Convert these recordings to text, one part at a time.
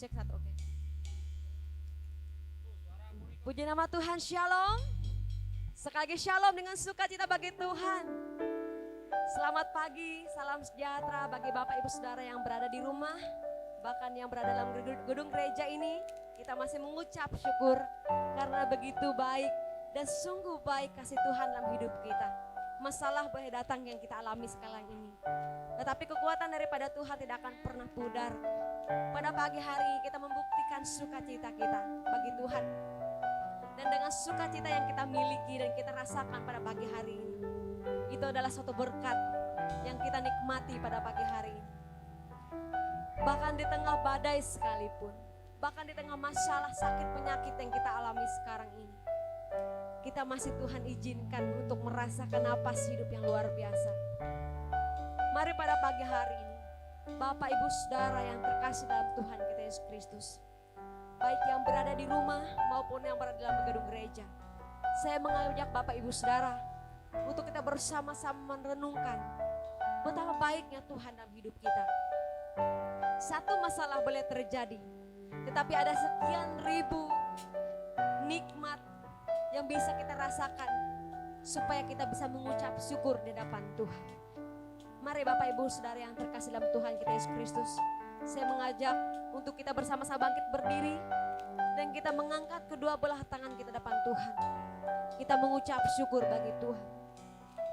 Cek satu, oke. Puji nama Tuhan, shalom. Sekali lagi shalom dengan sukacita bagi Tuhan. Selamat pagi, salam sejahtera bagi Bapak Ibu Saudara yang berada di rumah. Bahkan yang berada dalam gedung gereja ini. Kita masih mengucap syukur karena begitu baik dan sungguh baik kasih Tuhan dalam hidup kita. Masalah boleh datang yang kita alami sekarang ini. Tetapi kekuatan daripada Tuhan tidak akan pernah pudar. Pada pagi hari ini kita membuktikan sukacita kita bagi Tuhan. Dan dengan sukacita yang kita miliki dan kita rasakan pada pagi hari ini. Itu adalah suatu berkat yang kita nikmati pada pagi hari ini. Bahkan di tengah badai sekalipun. Bahkan di tengah masalah sakit penyakit yang kita alami sekarang ini. Kita masih Tuhan izinkan untuk merasakan napas hidup yang luar biasa. Mari pada pagi hari ini, Bapak Ibu Saudara yang terkasih dalam Tuhan kita Yesus Kristus. Baik yang berada di rumah maupun yang berada dalam gedung gereja. Saya mengajak Bapak Ibu Saudara untuk kita bersama-sama merenungkan betapa baiknya Tuhan dalam hidup kita. Satu masalah boleh terjadi, tetapi ada sekian ribu nikmat yang bisa kita rasakan supaya kita bisa mengucap syukur di hadapan Tuhan. Mari Bapak Ibu Saudara yang terkasih dalam Tuhan kita Yesus Kristus, saya mengajak untuk kita bersama-sama bangkit berdiri dan kita mengangkat kedua belah tangan kita depan Tuhan. Kita mengucap syukur bagi Tuhan.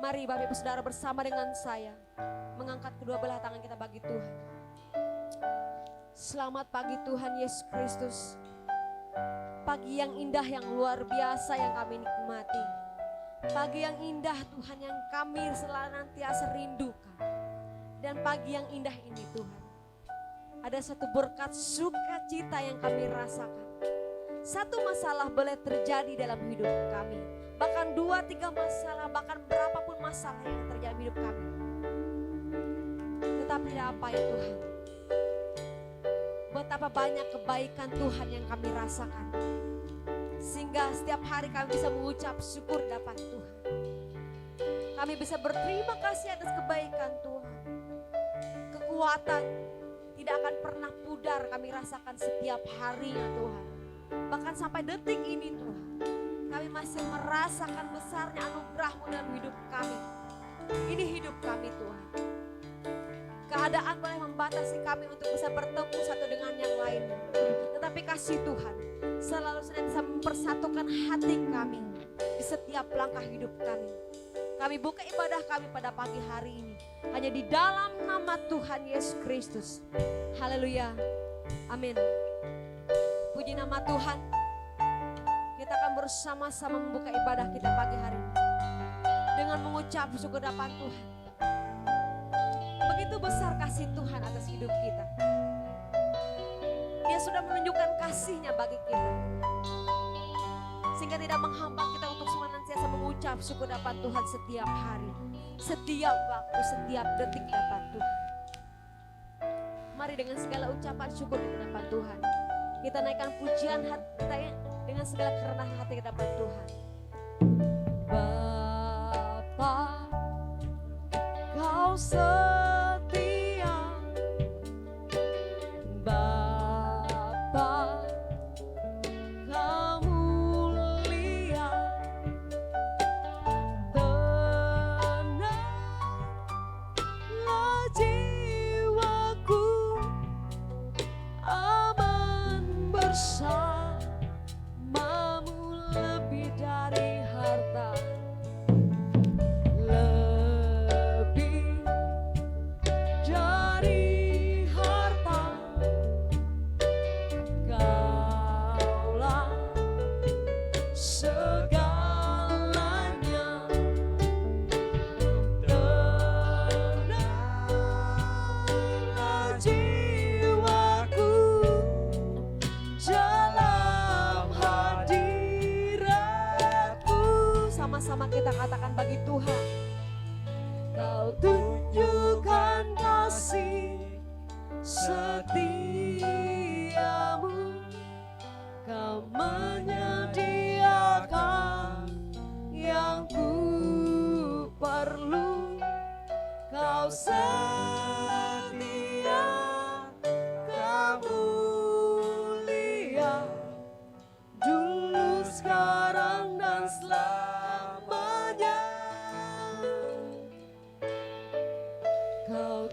Mari Bapak Ibu Saudara bersama dengan saya mengangkat kedua belah tangan kita bagi Tuhan. Selamat pagi Tuhan Yesus Kristus. Pagi yang indah yang luar biasa yang kami nikmati. Pagi yang indah Tuhan yang kami senantiasa rindukan. Dan pagi yang indah ini Tuhan, ada satu berkat sukacita yang kami rasakan. Satu masalah boleh terjadi dalam hidup kami. Bahkan 2-3 masalah, bahkan berapapun masalah yang terjadi dalam hidup kami. Tetapi apa ya Tuhan? Betapa banyak kebaikan Tuhan yang kami rasakan. Sehingga setiap hari kami bisa mengucap syukur dapat Tuhan. Kami bisa berterima kasih atas kebaikan Tuhan. Kekuatan tidak akan pernah pudar kami rasakan setiap harinya Tuhan. Bahkan sampai detik ini Tuhan, kami masih merasakan besarnya anugerah-Mu dalam hidup kami. Ini hidup kami Tuhan. Keadaan boleh membatasi kami untuk bisa bertemu satu dengan yang lain. Tetapi kasih Tuhan selalu senantiasa mempersatukan hati kami di setiap langkah hidup kami. Kami buka ibadah kami pada pagi hari ini hanya di dalam nama Tuhan Yesus Kristus. Haleluya. Amin. Puji nama Tuhan. Kita akan bersama-sama membuka ibadah kita pagi hari ini dengan mengucap syukur hadapan Tuhan. Begitu besar kasih Tuhan atas hidup kita. Dia sudah menunjukkan kasih-Nya bagi kita. Sehingga tidak menghambat kita untuk senantiasa mengucap syukur dapat Tuhan setiap hari. Setiap waktu, setiap detik dapat Tuhan. Mari dengan segala ucapan syukur di hadapan Tuhan. Kita naikkan pujian hati kita dengan segala kerendahan hati kita dapat Tuhan. Bapa, Kau setia, Bapa, Kau mulia, tenanglah jiwaku, aman bersamamu lebih dari harta. Lebih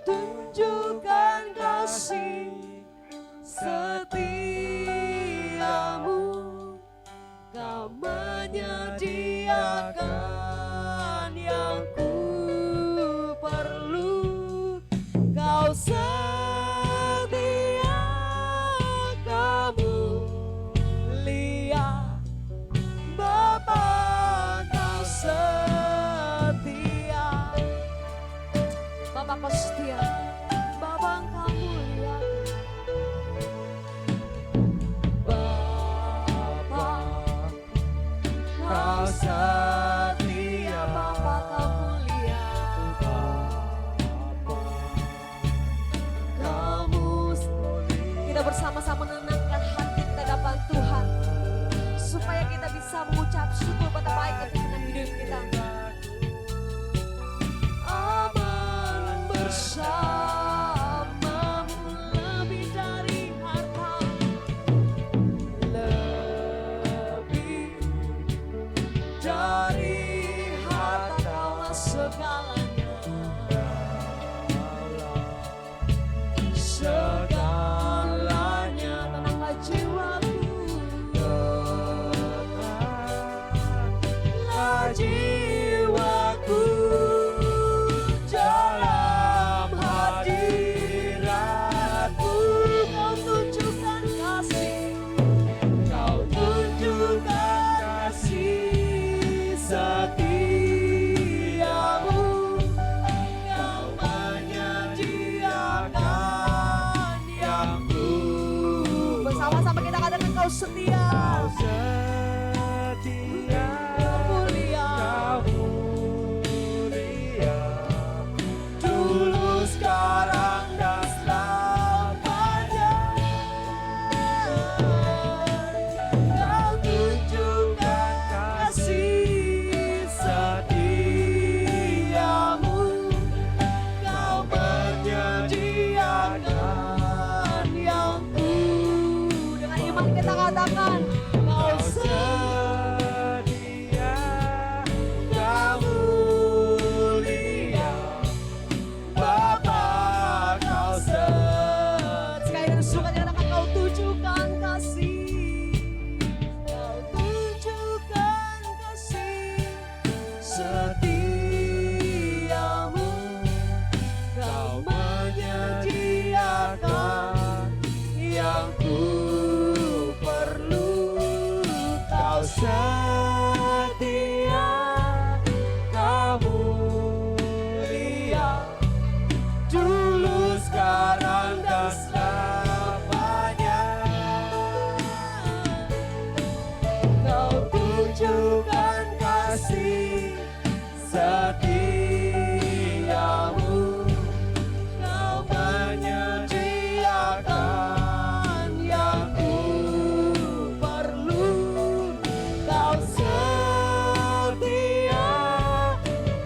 tunjukkan kasih setiamu, kau menyediakan yang ku perlu, kau setia, kamu lihat Bapa, kau setia, Bapa kau setia, Bapa kamu lihat, Bapa kau setia, Bapa kamu lihat, Bapa kamu setia. Kita bersama-sama menenangkan hati kita depan Tuhan, supaya kita bisa mengucap syukur pada baik dalam hidup kita. Aman bersamamu lebih dari harta, lebih dari harta, kaulah segalanya, segalanya. Tenanglah jiwaku, tenanglah jiwaku dalam hadiratmu. Kau tunjukkan kasih, kau tunjukkan kasih setiamu, kau menyediakan yang ku. Bersama-sama kita katakan kau setia, kau setia, mulia, kau mulia, dulu sekarang dan selamanya. Kau tunjukkan kasih setiamu, kau menyediakan yang ku. Dengan iman kita katakan kau setia, kau mulia, Bapa kau setia. Sekali dengan suka katakan kau tunjukkan kasih, kau tunjukkan kasih setiamu, kau menyediakan yang ku perlu, kau setia, kau mulia, dulu sekarang dan selamanya. Kau tunjukkan kasih setiamu, kau menyediakan yang ku perlu, kau setia,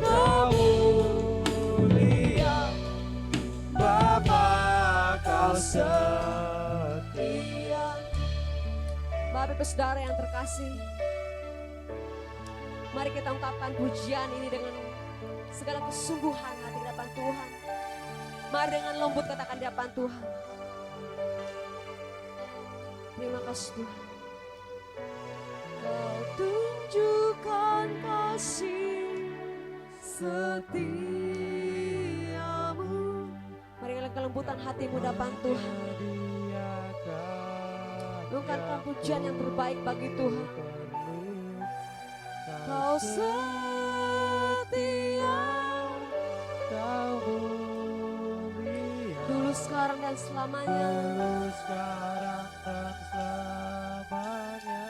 kau mulia, Bapa kau setia. Bapak Ibu Saudara yang terkasih, mari kita ungkapkan pujian ini dengan segala kesungguhan hati di depan Tuhan. Mari dengan lembut katakan di depan Tuhan, terima kasih Tuhan. Kau tunjukkan kasih setiamu. Mari dengan kelembutan hatimu di depan Tuhan, ungkapkan pujian yang terbaik bagi Tuhan. Kau setia, kau mulia, dulu sekarang dan selamanya.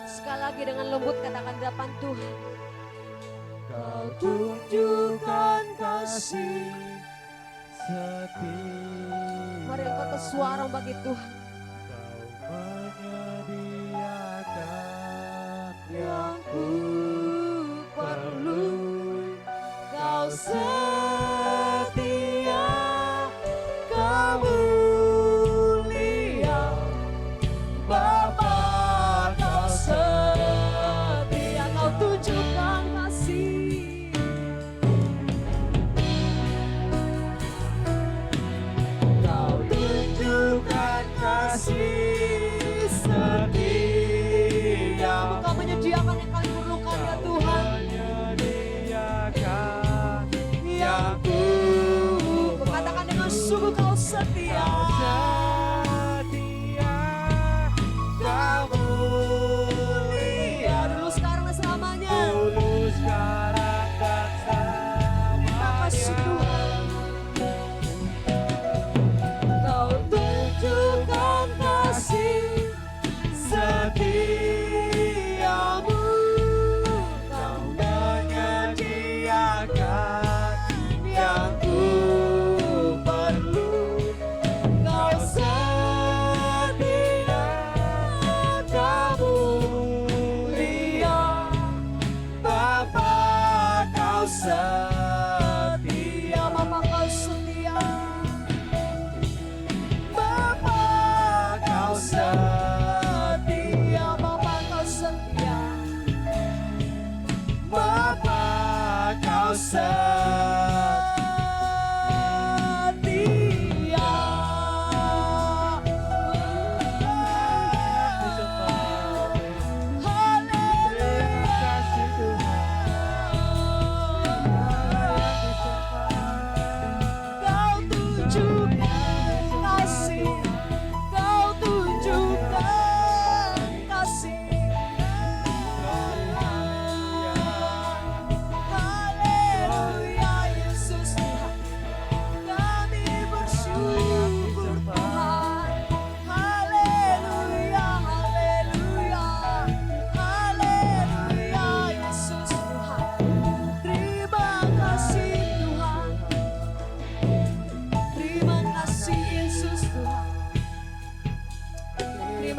Sekali lagi dengan lembut katakan di depan Tuhan, kau tunjukkan kasih setia. Mari angkat suara bagi Tuhan. Yang ku perlu, kau setia, kau mulia, Bapa kau setia, kau tunjukkan kasih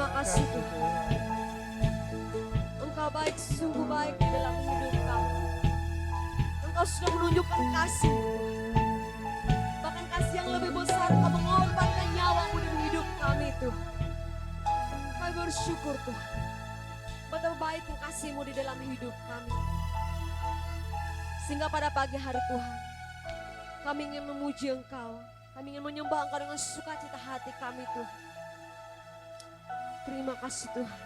Terima kasih Tuhan. Engkau baik, sungguh baik di dalam hidup kami. Engkau sudah menunjukkan kasih. Bahkan kasih yang lebih besar, Engkau mengorbankan nyawamu dalam hidup kami Tuhan. Kami bersyukur Tuhan. Betapa baik kasih-Mu di dalam hidup kami. Sehingga pada pagi hari Tuhan, kami ingin memuji Engkau. Kami ingin menyembah Engkau dengan sukacita hati kami Tuhan. Terima kasih Tuhan.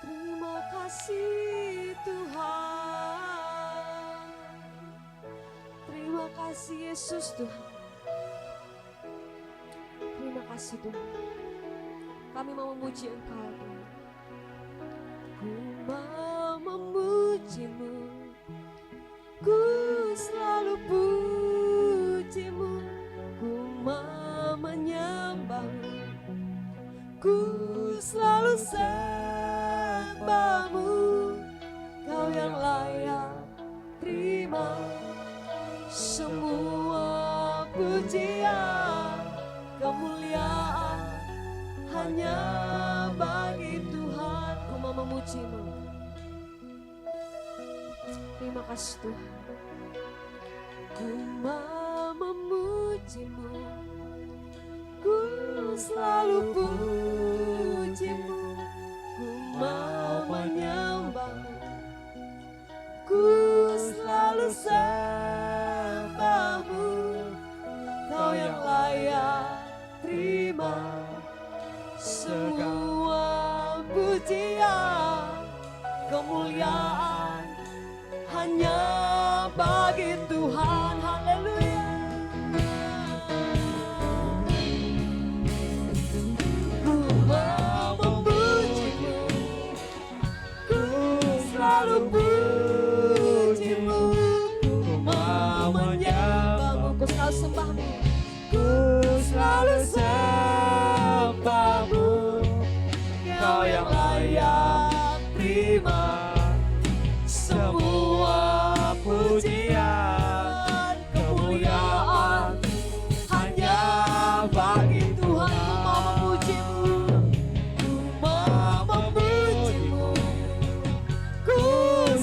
Terima kasih Tuhan. Terima kasih Yesus Tuhan. Terima kasih Tuhan. Kami mau memuji Engkau Tuhan. Ku mau memuji-Mu, ku selalu puji-Mu, ku mau menyembah-Mu, ku selalu sembah-Mu. Kau yang layak terima semua pujian, kemuliaan hanya bagi Tuhan. Ku mau memuji-Mu. Terima kasih Tuhan. Ku mau memuji-Mu, ku selalu puji-Mu, ku mau menyembah-Mu, ku selalu sembah-Mu. Kau yang layak terima semua pujian, kemuliaan hanya bagi Tuhan. Haleluya. Ku mau memuji-Mu, ku selalu puji-Mu, ku mau menyembah-Mu, ku selalu sembah-Mu, ku selalu sembah-Mu. Kau yang layak terima semua pujian, kemuliaan hanya bagi Tuhan. Ku mau memuji-Mu, ku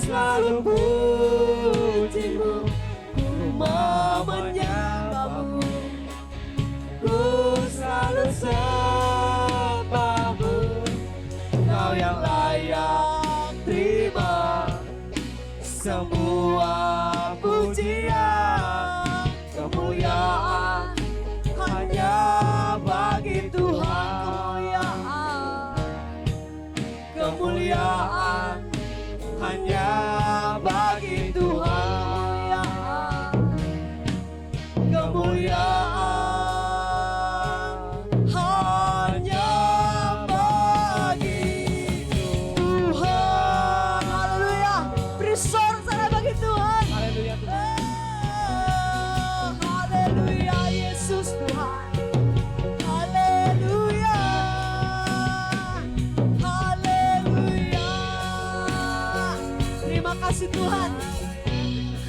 selalu puji-Mu, ku mau menyembah-Mu, ku selalu sembah-Mu. Kau yang layak terima semua pujian, kemuliaan hanya bagi Tuhan. Kemuliaan hanya bagi Tuhan. Kemuliaan hanya bagi Tuhan. Haleluya. Beri sorak-sorai bagi Tuhan. Haleluya Tuhan. Haleluya Yesus Tuhan. Haleluya. Haleluya. Terima kasih Tuhan.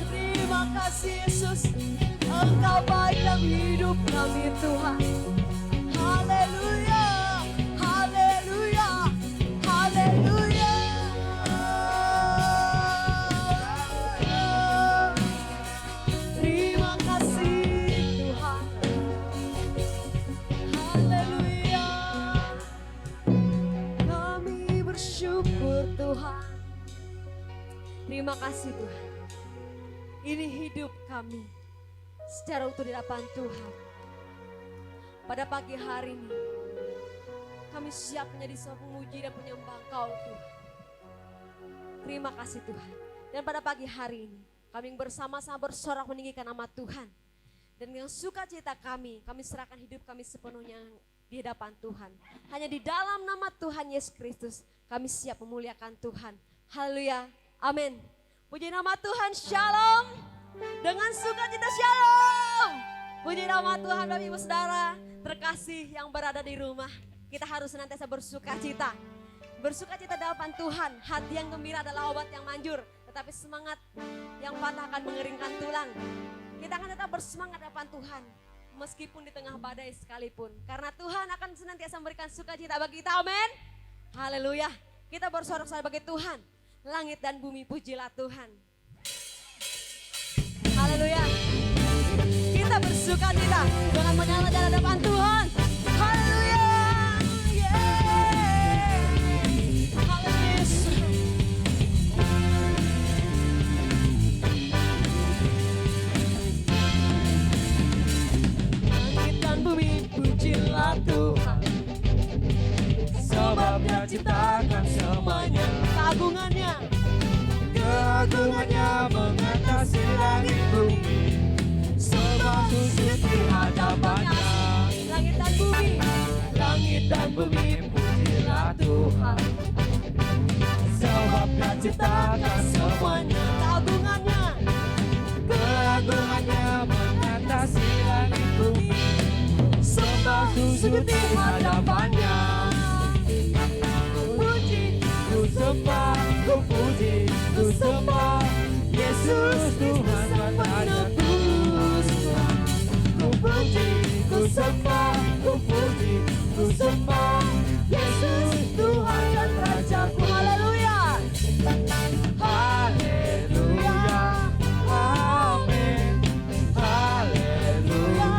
Terima kasih Yesus. Engkau baik dalam hidup kami Tuhan. Haleluya. Haleluya. Haleluya. Terima kasih Tuhan. Haleluya. Kami bersyukur Tuhan. Terima kasih Tuhan. Ini hidup kami secara utuh di hadapan Tuhan. Pada pagi hari ini kami siap menjadi seorang pemuji dan penyembah Engkau Tuhan. Terima kasih Tuhan. Dan pada pagi hari ini kami bersama-sama bersorak meninggikan nama Tuhan. Dan dengan sukacita kami serahkan hidup kami sepenuhnya di hadapan Tuhan. Hanya di dalam nama Tuhan Yesus Kristus kami siap memuliakan Tuhan. Haleluya. Amin. Puji nama Tuhan. Shalom. Dengan sukacita shalom. Puji nama Tuhan Bapak Ibu Saudara terkasih yang berada di rumah. Kita harus senantiasa bersukacita. Bersukacita di hadapan Tuhan. Hati yang gembira adalah obat yang manjur. Tetapi semangat yang patah akan mengeringkan tulang. Kita akan tetap bersemangat di hadapan Tuhan. meskipun di tengah badai sekalipun. Karena Tuhan akan senantiasa memberikan sukacita bagi kita, amin. Haleluya. Kita bersorak sebagai Tuhan. Langit dan bumi pujilah Tuhan. Haleluya. Kita bersukacita dengan menyala di hadapan Tuhan. Haleluya. Pujilah Tuhan, sebabnya ciptakan semuanya. Keagungannya mengatasi langit bumi. Sembah sujud di hadapannya. Langit dan bumi pujilah Tuhan, sebabnya ciptakan semuanya. Keagungannya mengatasi langit bumi. Sembah sujud di hadapannya. Ku puji, ku sembah, ku puji, ku sembah Yesus Tuhan dan penebus. Ku puji, ku sembah, ku puji, ku sembah Yesus Tuhan dan Rajaku. Haleluya. Haleluya. Amin. Haleluya.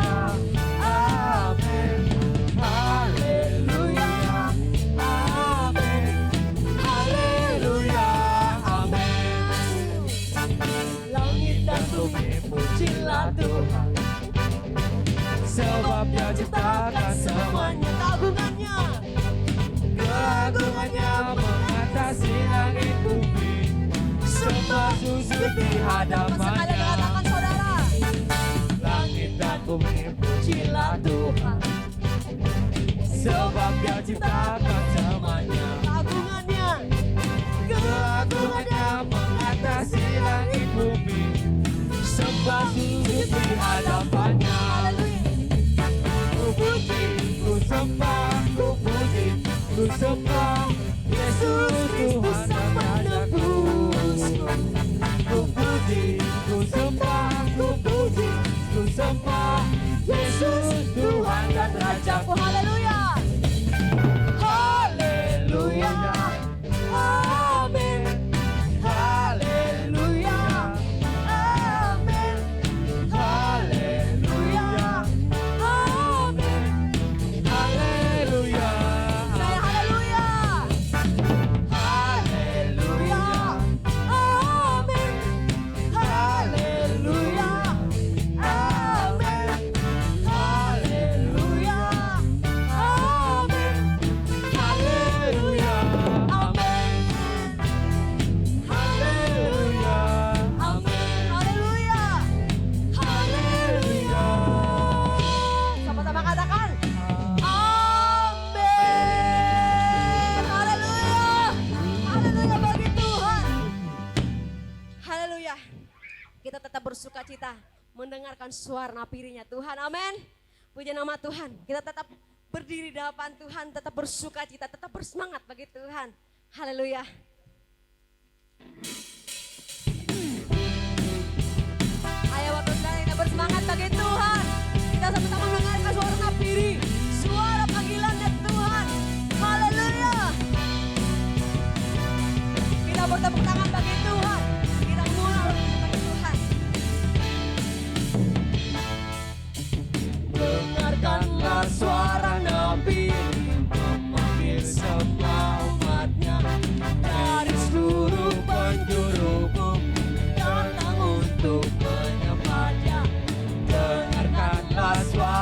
Pujilah Tuhan, sebabnya ciptakan semuanya. Keagungannya mengatasi langit bumi. Sembah sujud di hadapannya. Langit dan bumi pujilah Tuhan, sebabnya ciptakan semuanya. Keagungannya mengatasi langit bumi. Sembah sujud di hadapannya. Ku puji, ku sembah, ku puji, ku sembah Yesus Tuhan dan Rajaku. Ku puji, ku sembah, ku puji, ku sembah Yesus Tuhan dan Rajaku. Haleluya. Haleluya. Amin. Haleluya. Kita tetap bersuka cita mendengarkan suara napirinya Tuhan, amin. Puji nama Tuhan. Kita tetap berdiri di hadapan Tuhan, tetap bersuka cita, tetap bersemangat bagi Tuhan. Haleluya. Ayo waktu sekarang kita bersemangat bagi Tuhan. Kita sama-sama mendengarkan suara napiri, suara panggilan dari Tuhan. Haleluya. Kita bertepuk tangan bagi Tuhan. Kita mulai bagi Tuhan. Dengarkanlah suara nabi memanggil semua umatnya dari seluruh penjuru bumi datang untuk menyembahnya. Dengarkanlah suara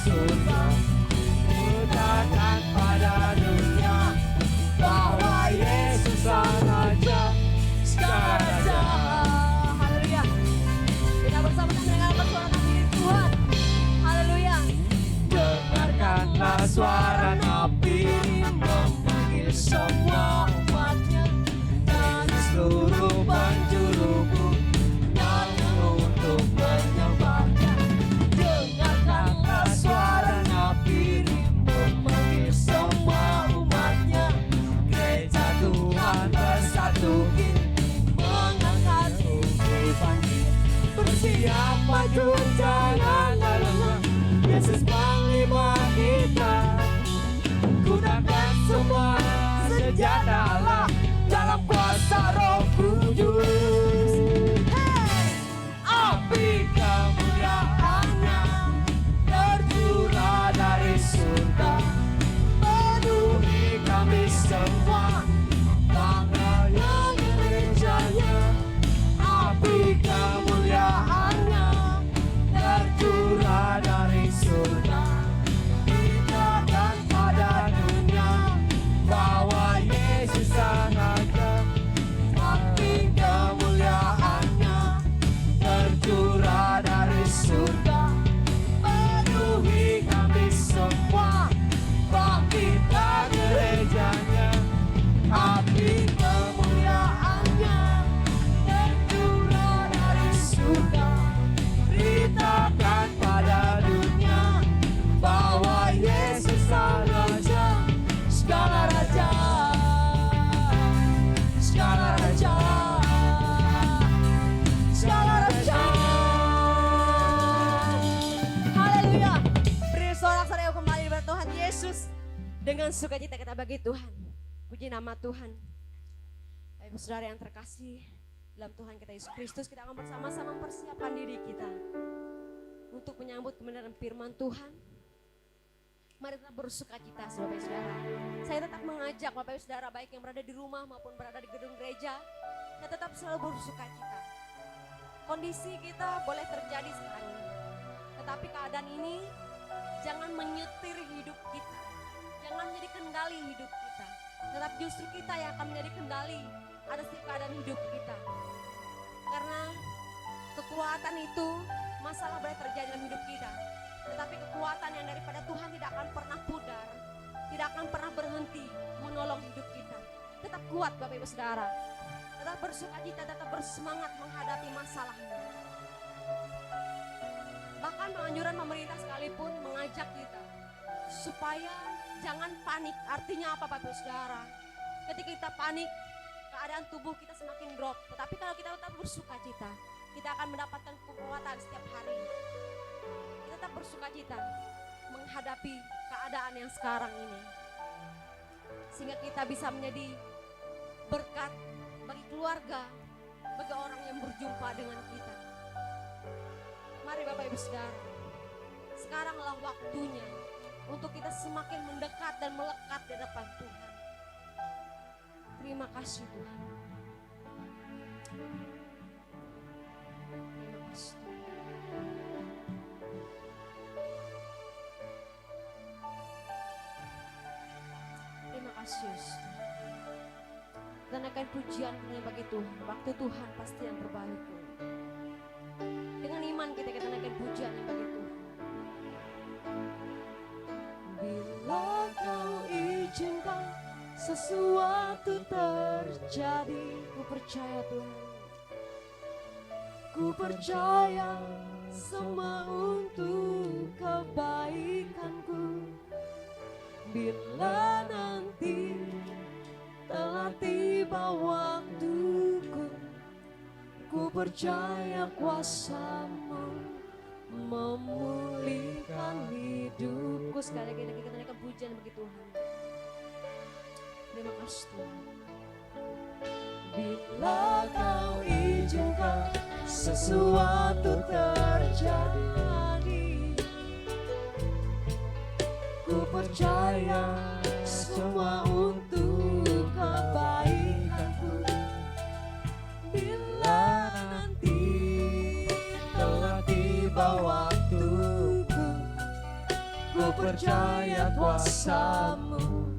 surga. Katakan pada dunia bahwa Yesus sang Raja, segala raja. Haleluya. Kita bersama-sama mendengarkan suara nafiri Tuhan. Haleluya. Dengarkanlah suara nabi memanggil semua umatnya dari seluruh penjuru bumi untuk menyembahnya. Dengarkanlah suara nabi memanggil semua umatnya. Gereja Tuhan bersatu kini mengangkat bangkit. Bersiap maju janganlah lengah. Yesus panglima kita. Gunakan semua senjata Allah dalam kuasa Roh Kudus. Api kemuliaannya tercurah dari surga, penuhi kami semua, bangga gerejanya. Api kemuliaannya tercurah dari surga, dikatakan pada dunia bahwa Yesus sang Raja. Api kemuliaannya tercurah dari surga, penuhi kami semua, bangkitlah gerejanya. Api kemuliaannya tercurah dari surga, beritakan pada dunia bahwa Yesus sang Raja, segala raja, segala raja, segala raja. Haleluya. Beri sorak-sorai kembali kepada Tuhan Yesus. Dengan sukacita kita bagi Tuhan. Puji nama Tuhan. Bapak Ibu Saudara yang terkasih dalam Tuhan kita Yesus Kristus, kita akan bersama-sama mempersiapkan diri kita untuk menyambut kebenaran firman Tuhan. Mari tetap bersukacita Bapak Ibu Saudara. Saya tetap mengajak Bapak Ibu Saudara baik yang berada di rumah maupun berada di gedung gereja, kita tetap selalu bersukacita. Kondisi kita boleh terjadi sekarang ini, tetapi keadaan ini jangan menyetir hidup kita, jangan menjadi kendali hidup kita, tetapi justru kita yang akan menjadi kendali atas keadaan hidup kita. Karena kekuatan itu, masalah boleh terjadi dalam hidup kita, tetapi kekuatan yang daripada Tuhan tidak akan pernah pudar, tidak akan pernah berhenti menolong hidup kita. Tetap kuat Bapak Ibu Saudara, tetap bersukacita, tetap bersemangat menghadapi masalahnya. Bahkan penganjuran pemerintah sekalipun mengajak kita supaya jangan panik. Artinya apa Bapak Ibu Saudara? Ketika kita panik, keadaan tubuh kita semakin drop. Tetapi kalau kita tetap bersukacita, kita akan mendapatkan kekuatan setiap hari. Kita tetap bersukacita menghadapi keadaan yang sekarang ini, sehingga kita bisa menjadi berkat bagi keluarga, bagi orang yang berjumpa dengan kita. Mari Bapak Ibu Saudara, sekaranglah waktunya untuk kita semakin mendekat dan melekat di depan Tuhan. Terima kasih Tuhan. Terima kasih Tuhan. Terima kasih Yesus. Kita naikkan pujian hanya bagi Tuhan. Waktu Tuhan pasti yang terbaik. Dengan iman kita naikkan pujian yang bagi Tuhan. Bila kau izinkan sesuatu terjadi, ku percaya Tuhan, ku percaya semua untuk kebaikanku. Bila nanti telah tiba waktuku, ku percaya kuasa-Mu memulihkan hidupku. Sekali lagi kita naikkan pujian bagi Tuhan. Terima kasih Tuhan. Bila kau izinkan sesuatu terjadi, ku percaya semua untuk kebaikanku. Bila nanti telah tiba waktuku, ku percaya kuasa-Mu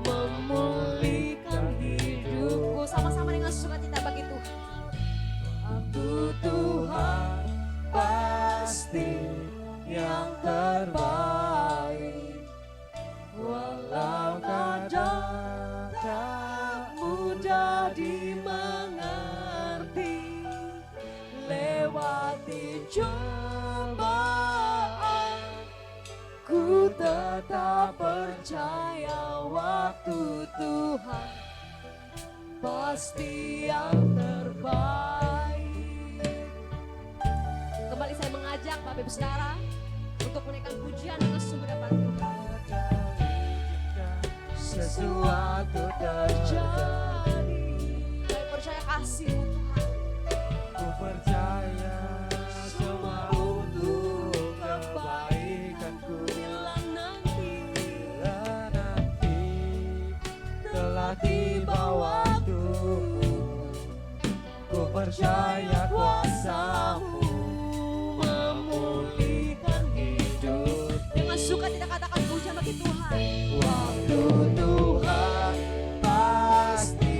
memulihkan hidupku. Sama-sama dengan sukacita bagi Tuhan. Aku Tuhan pasti yang terbaik, walau kadang tak mudah dimengerti, lewati cobaan ku tetap percaya waktu Tuhan pasti yang terbaik. Kembali saya mengajak Bapak Ibu Saudara untuk menaikkan pujian dengan sungguh dapat Tuhan. Sesuatu terjadi, Saya percaya kasih-Mu Tuhan. ku percaya semua untuk kebaikanku. Bila nanti Bila nanti telah tiba waktumu, ku percaya kuasa-Mu memulihkan hidup. dengan sukacita katakan pujian bagi Tuhan. Waktu Tuhan pasti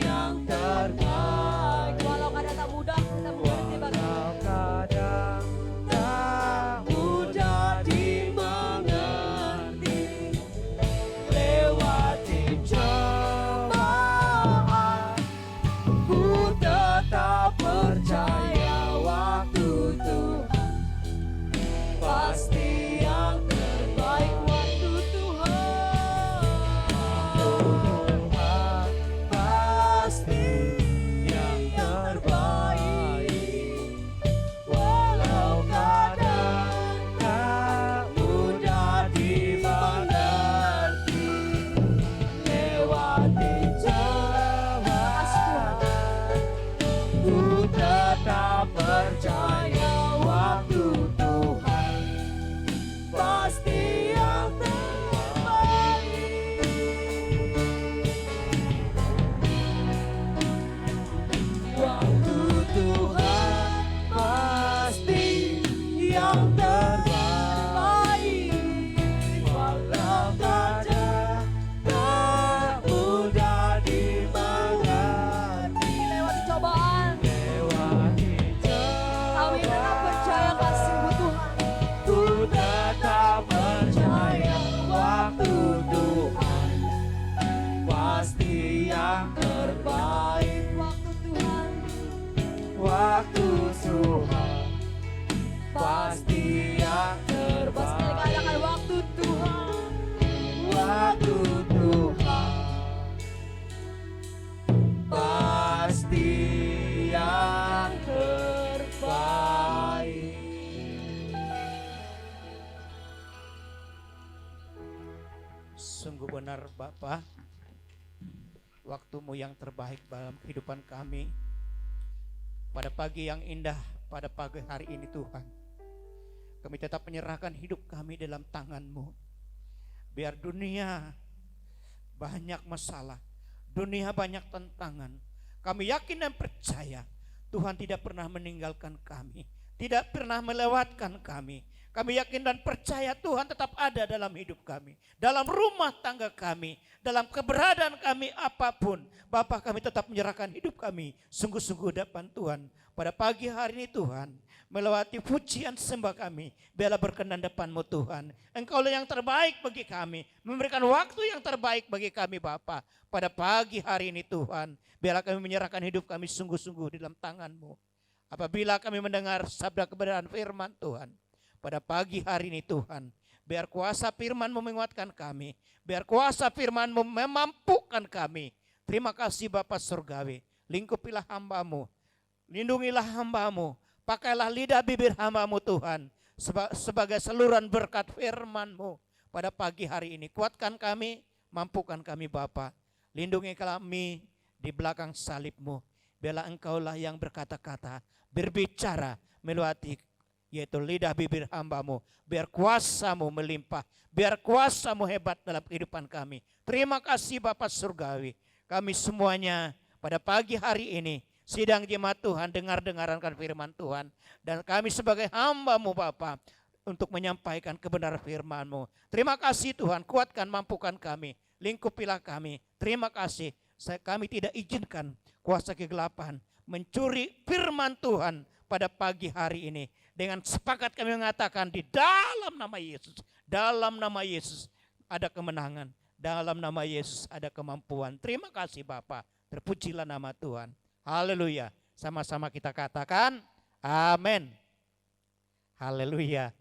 yang terbaik, Walau kadang tak mudah kita mengerti bagi walau kadang tak mudah dimengerti, lewati cobaan ku tetap percaya waktu Tuhan pasti yang terbaik. Waktu Tuhan pasti yang terbaik, walau kadang tak mudah dimengerti, lewati cobaan ku tetap percaya waktu Tuhan pasti yang terbaik. Waktu Tuhan pasti yang terbaik, walau kadang tak mudah dimengerti, lewati cobaan. lewati Kami tetap percaya kasih-Mu Tuhan. ku tetap percaya waktu Tuhan pasti yang terbaik. Waktu Tuhan Waktu Tuhan pasti yang pasti terbaik. katakan waktu Tuhan. Waktu Tuhan pasti yang terbaik. Sungguh benar Bapa, waktu-Mu yang terbaik dalam kehidupan kami. Pada pagi yang indah, pada pagi hari ini Tuhan, kami tetap menyerahkan hidup kami dalam tangan-Mu. Biar dunia banyak masalah, dunia banyak tantangan, kami yakin dan percaya Tuhan tidak pernah meninggalkan kami, tidak pernah melewatkan kami. Kami yakin dan percaya Tuhan tetap ada dalam hidup kami, dalam rumah tangga kami, dalam keberadaan kami apapun. Bapa, kami tetap menyerahkan hidup kami sungguh-sungguh depan Tuhan. Pada pagi hari ini Tuhan, melewati pujian sembah kami, biarlah berkenan depan-Mu Tuhan. Engkaulah yang terbaik bagi kami, memberikan waktu yang terbaik bagi kami Bapa. Pada pagi hari ini Tuhan, biarlah kami menyerahkan hidup kami sungguh-sungguh di dalam tangan-Mu. Apabila kami mendengar sabda kebenaran firman Tuhan, pada pagi hari ini Tuhan, biar kuasa firman-Mu menguatkan kami, biar kuasa firman-Mu memampukan kami. Terima kasih Bapa Surgawi, lingkupilah hamba-Mu, lindungilah hamba-Mu, pakailah lidah bibir hamba-Mu Tuhan, sebagai saluran berkat firman-Mu pada pagi hari ini. Kuatkan kami, mampukan kami Bapa, lindungi kami di belakang salib-Mu. Biarlah Engkaulah yang berkata-kata, berbicara melewati yaitu lidah bibir hamba-Mu. Biar kuasa-Mu melimpah, biar kuasa-Mu hebat dalam kehidupan kami. Terima kasih Bapa Surgawi. Kami semuanya pada pagi hari ini sidang jemaat Tuhan dengar-dengarkan firman Tuhan. Dan kami sebagai hamba-Mu Bapa, untuk menyampaikan kebenaran firman-Mu. Terima kasih Tuhan, kuatkan, mampukan kami, lingkupilah kami. Terima kasih, kami tidak izinkan kuasa kegelapan mencuri firman Tuhan pada pagi hari ini. Dengan sepakat kami mengatakan di dalam nama Yesus, dalam nama Yesus ada kemenangan, dalam nama Yesus ada kemampuan. Terima kasih Bapa, terpujilah nama Tuhan. Haleluya. Sama-sama kita katakan amin. Haleluya.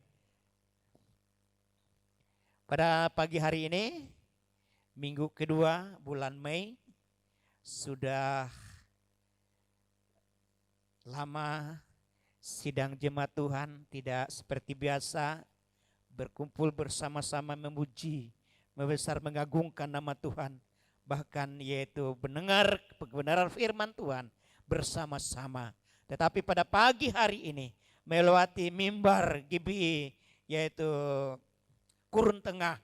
Pada pagi hari ini, minggu kedua bulan Mei, sudah lama sidang jemaat Tuhan tidak seperti biasa berkumpul bersama-sama memuji, membesar mengagungkan nama Tuhan. Bahkan yaitu mendengar kebenaran firman Tuhan bersama-sama. Tetapi pada pagi hari ini melewati mimbar GBI yaitu Kurun Tengah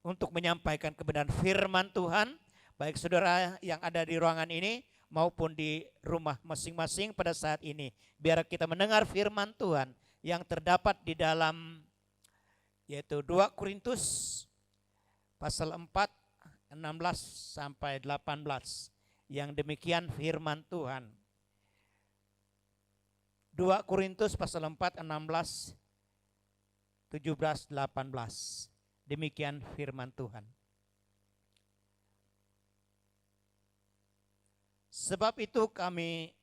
untuk menyampaikan kebenaran firman Tuhan, baik saudara yang ada di ruangan ini maupun di rumah masing-masing pada saat ini. Biar kita mendengar firman Tuhan yang terdapat di dalam yaitu 2 Korintus pasal 4, 16 sampai 18. Yang demikian firman Tuhan. 2 Korintus pasal 4, 16, 17, 18. Demikian firman Tuhan. Sebab itu kami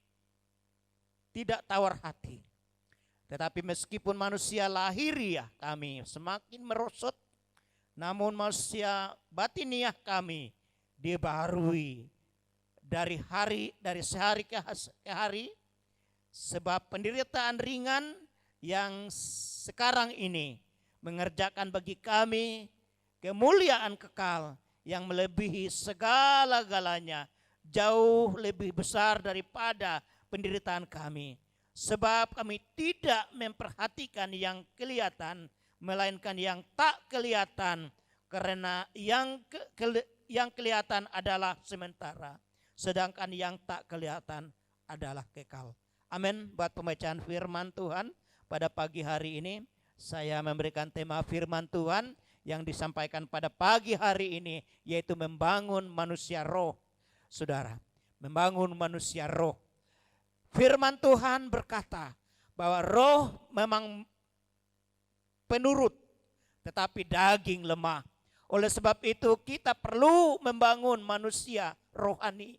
tidak tawar hati. Tetapi meskipun manusia lahiriah kami semakin merosot, namun manusia batiniah kami dibaharui dari sehari ke hari. Sebab penderitaan ringan yang sekarang ini mengerjakan bagi kami kemuliaan kekal yang melebihi segala-galanya, jauh lebih besar daripada penderitaan kami. Sebab kami tidak memperhatikan yang kelihatan, melainkan yang tak kelihatan, karena yang kelihatan adalah sementara, sedangkan yang tak kelihatan adalah kekal. Amin. Buat pembacaan firman Tuhan pada pagi hari ini, saya memberikan tema firman Tuhan yang disampaikan pada pagi hari ini, yaitu membangun manusia roh. Saudara, membangun manusia roh. Firman Tuhan berkata bahwa roh memang penurut, tetapi daging lemah. Oleh sebab itu kita perlu membangun manusia rohani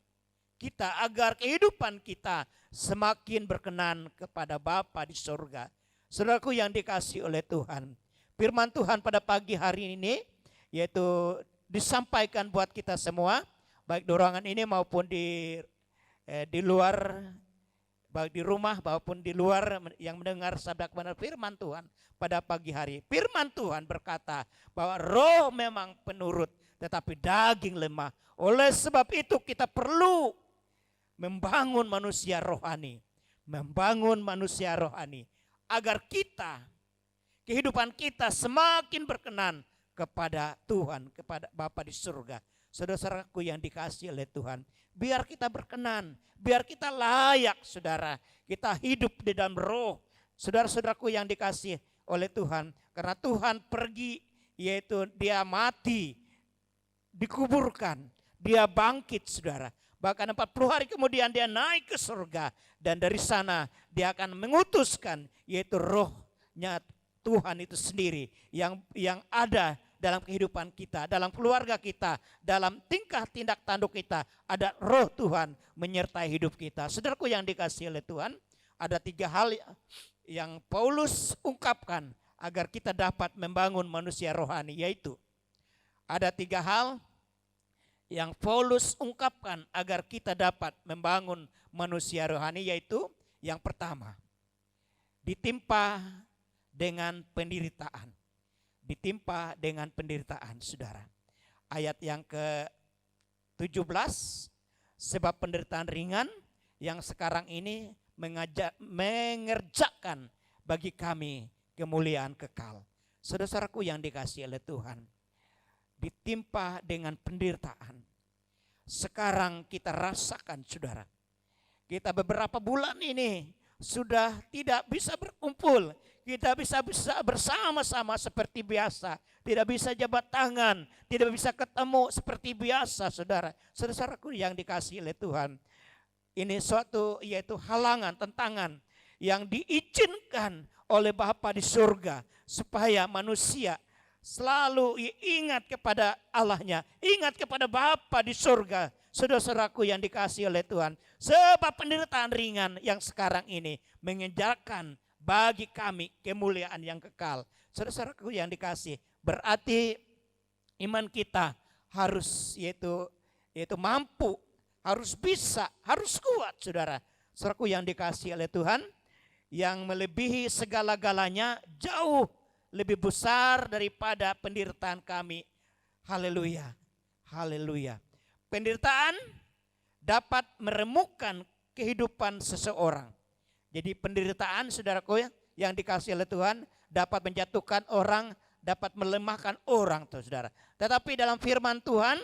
kita agar kehidupan kita semakin berkenan kepada Bapa di surga. Saudaraku yang dikasihi oleh Tuhan, firman Tuhan pada pagi hari ini yaitu disampaikan buat kita semua, baik di ruangan ini maupun di luar, baik di rumah maupun di luar yang mendengar sabda kebenaran firman Tuhan pada pagi hari. Firman Tuhan berkata bahwa roh memang penurut tetapi daging lemah. Oleh sebab itu kita perlu membangun manusia rohani. Membangun manusia rohani agar kita, kehidupan kita semakin berkenan kepada Tuhan, kepada Bapa di surga. Saudara-saudaraku yang dikasihi oleh Tuhan, biar kita berkenan, biar kita layak saudara, kita hidup di dalam roh. Saudara-saudaraku yang dikasihi oleh Tuhan, karena Tuhan pergi, yaitu dia mati, dikuburkan, dia bangkit saudara. Bahkan 40 hari kemudian dia naik ke surga, dan dari sana dia akan mengutuskan, yaitu rohnya Tuhan itu sendiri yang ada dalam kehidupan kita, dalam keluarga kita, dalam tingkah tindak tanduk kita. Ada roh Tuhan menyertai hidup kita. Saudaraku yang dikasihi oleh Tuhan, ada 3 hal yang Paulus ungkapkan agar kita dapat membangun manusia rohani, yaitu ada 3 hal yang Paulus ungkapkan agar kita dapat membangun manusia rohani, yaitu yang pertama, ditimpa dengan penderitaan. Ditimpa dengan penderitaan, saudara. Ayat yang ke-17, sebab penderitaan ringan yang sekarang ini mengerjakan bagi kami kemuliaan kekal. Saudara-saudaraku yang dikasihi oleh Tuhan, ditimpa dengan penderitaan. Sekarang kita rasakan saudara, kita beberapa bulan ini sudah tidak bisa berkumpul, kita bisa bersama-sama seperti biasa. Tidak bisa jabat tangan, tidak bisa ketemu seperti biasa, saudara. Saudara-saudaraku yang dikasihi oleh Tuhan. Ini suatu yaitu halangan, tentangan yang diizinkan oleh Bapa di surga. Supaya manusia selalu ingat kepada Allahnya, ingat kepada Bapa di surga. Saudara-saudaraku yang dikasihi oleh Tuhan. Sebab penderitaan ringan yang sekarang ini mengejarkan bagi kami kemuliaan yang kekal. Saudara-saudaraku yang dikasih, berarti iman kita harus yaitu mampu, harus bisa, harus kuat, saudara. Saudaraku yang dikasih oleh Tuhan, yang melebihi segala-galanya, jauh lebih besar daripada penderitaan kami. Haleluya, haleluya. Penderitaan dapat meremukkan kehidupan seseorang. Jadi penderitaan, saudaraku yang dikasih oleh Tuhan, dapat menjatuhkan orang, dapat melemahkan orang, saudara. Tetapi dalam firman Tuhan,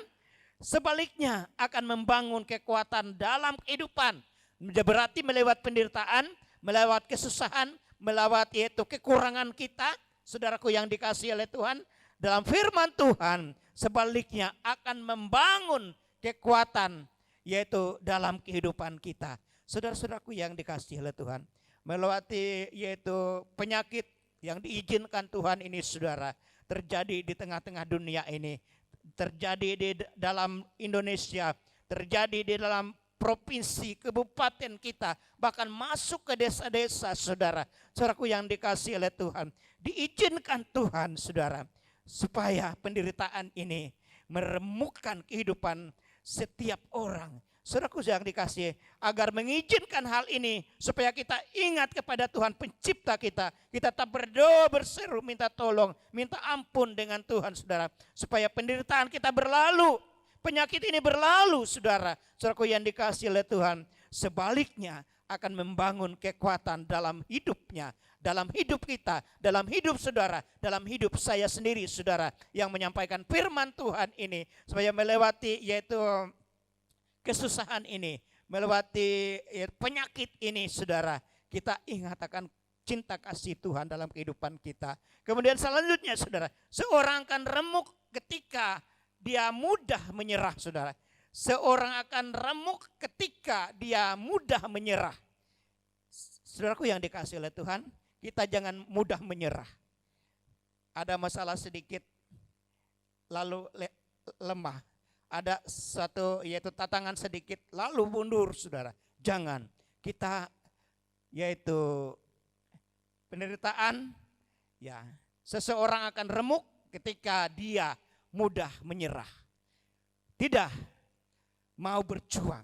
sebaliknya akan membangun kekuatan dalam kehidupan. Berarti melewat penderitaan, melewat kesusahan, melewat yaitu kekurangan kita, saudaraku yang dikasih oleh Tuhan, dalam firman Tuhan sebaliknya akan membangun kekuatan yaitu dalam kehidupan kita. Saudara-saudaraku yang dikasihi oleh Tuhan, melewati yaitu penyakit yang diizinkan Tuhan ini, saudara, terjadi di tengah-tengah dunia ini, terjadi di dalam Indonesia, terjadi di dalam provinsi, kabupaten kita, bahkan masuk ke desa-desa, saudara. Saudaraku yang dikasihi oleh Tuhan, diizinkan Tuhan, saudara, supaya penderitaan ini meremukkan kehidupan setiap orang. Saudaraku yang dikasihi, agar mengizinkan hal ini supaya kita ingat kepada Tuhan pencipta kita. Kita tak berdoa, berseru, minta tolong, minta ampun dengan Tuhan, saudara. Supaya penderitaan kita berlalu, penyakit ini berlalu, saudara. Saudaraku yang dikasihi oleh Tuhan, sebaliknya akan membangun kekuatan dalam hidupnya, dalam hidup kita, dalam hidup saudara, dalam hidup saya sendiri, saudara, yang menyampaikan firman Tuhan ini, supaya melewati yaitu kesusahan ini, melewati penyakit ini, saudara, kita ingat akan cinta kasih Tuhan dalam kehidupan kita. Kemudian selanjutnya, saudara, seorang akan remuk ketika dia mudah menyerah, saudara. Seorang akan remuk ketika dia mudah menyerah. Saudaraku yang dikasihi oleh Tuhan, kita jangan mudah menyerah. Ada masalah sedikit, lalu lemah. Ada satu yaitu tantangan sedikit, lalu mundur, saudara. Jangan. Kita yaitu penderitaan, ya, seseorang akan remuk ketika dia mudah menyerah. Tidak mau berjuang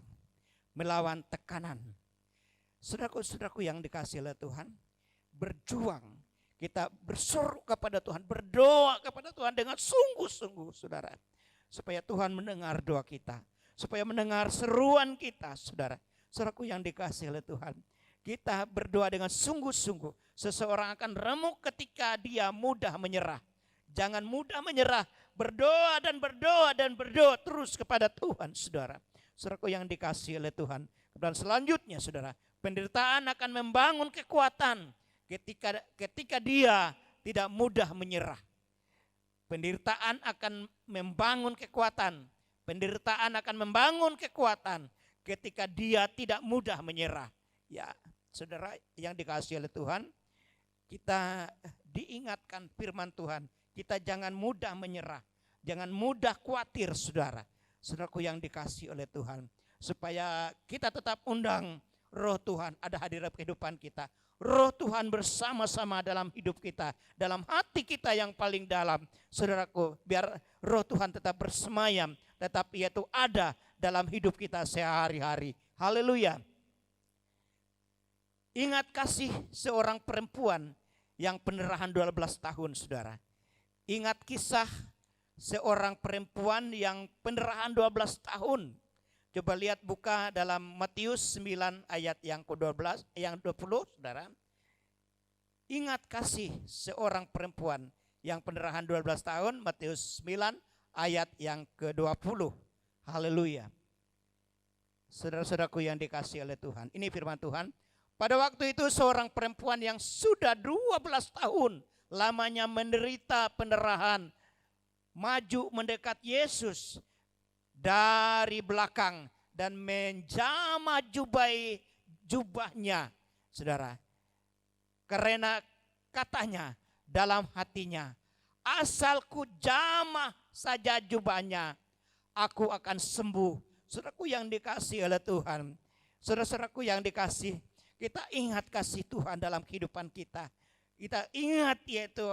melawan tekanan. Saudaraku-saudaraku yang dikasihi oleh Tuhan, berjuang, kita berseru kepada Tuhan, berdoa kepada Tuhan dengan sungguh-sungguh, saudara. Supaya Tuhan mendengar doa kita, supaya mendengar seruan kita, saudara. Saudaraku yang dikasihi oleh Tuhan, kita berdoa dengan sungguh-sungguh. Seseorang akan remuk ketika dia mudah menyerah. Jangan mudah menyerah, berdoa dan berdoa dan berdoa terus kepada Tuhan, saudara. Saudaraku yang dikasihi oleh Tuhan. Dan selanjutnya, saudara, penderitaan akan membangun kekuatan ketika dia tidak mudah menyerah. Penderitaan akan membangun kekuatan. Penderitaan akan membangun kekuatan ketika dia tidak mudah menyerah. Ya, saudara yang dikasihi oleh Tuhan, kita diingatkan firman Tuhan. Kita jangan mudah menyerah, jangan mudah khawatir, saudara. Saudaraku yang dikasihi oleh Tuhan, supaya kita tetap undang Roh Tuhan ada hadir dalam kehidupan kita. Roh Tuhan bersama-sama dalam hidup kita, dalam hati kita yang paling dalam. Saudaraku, biar Roh Tuhan tetap bersemayam, tetap yaitu ada dalam hidup kita sehari-hari. Haleluya. Ingat kasih seorang perempuan yang pendarahan 12 tahun, saudara. Ingat kisah seorang perempuan yang pendarahan 12 tahun. Coba lihat, buka dalam Matius 9 ayat yang ke-12, yang 20, saudara. Ingat kasih seorang perempuan yang pendarahan 12 tahun, Matius 9 ayat yang ke-20. Haleluya. Saudara-saudaraku yang dikasihi oleh Tuhan, ini firman Tuhan. Pada waktu itu seorang perempuan yang sudah 12 tahun lamanya menderita pendarahan maju mendekat Yesus dari belakang dan menjamah jubahnya, saudara. Karena katanya dalam hatinya, asal ku jamah saja jubahnya, aku akan sembuh. Saudaraku yang dikasihi oleh Tuhan, saudara-saudaraku yang dikasih, kita ingat kasih Tuhan dalam kehidupan kita. Kita ingat yaitu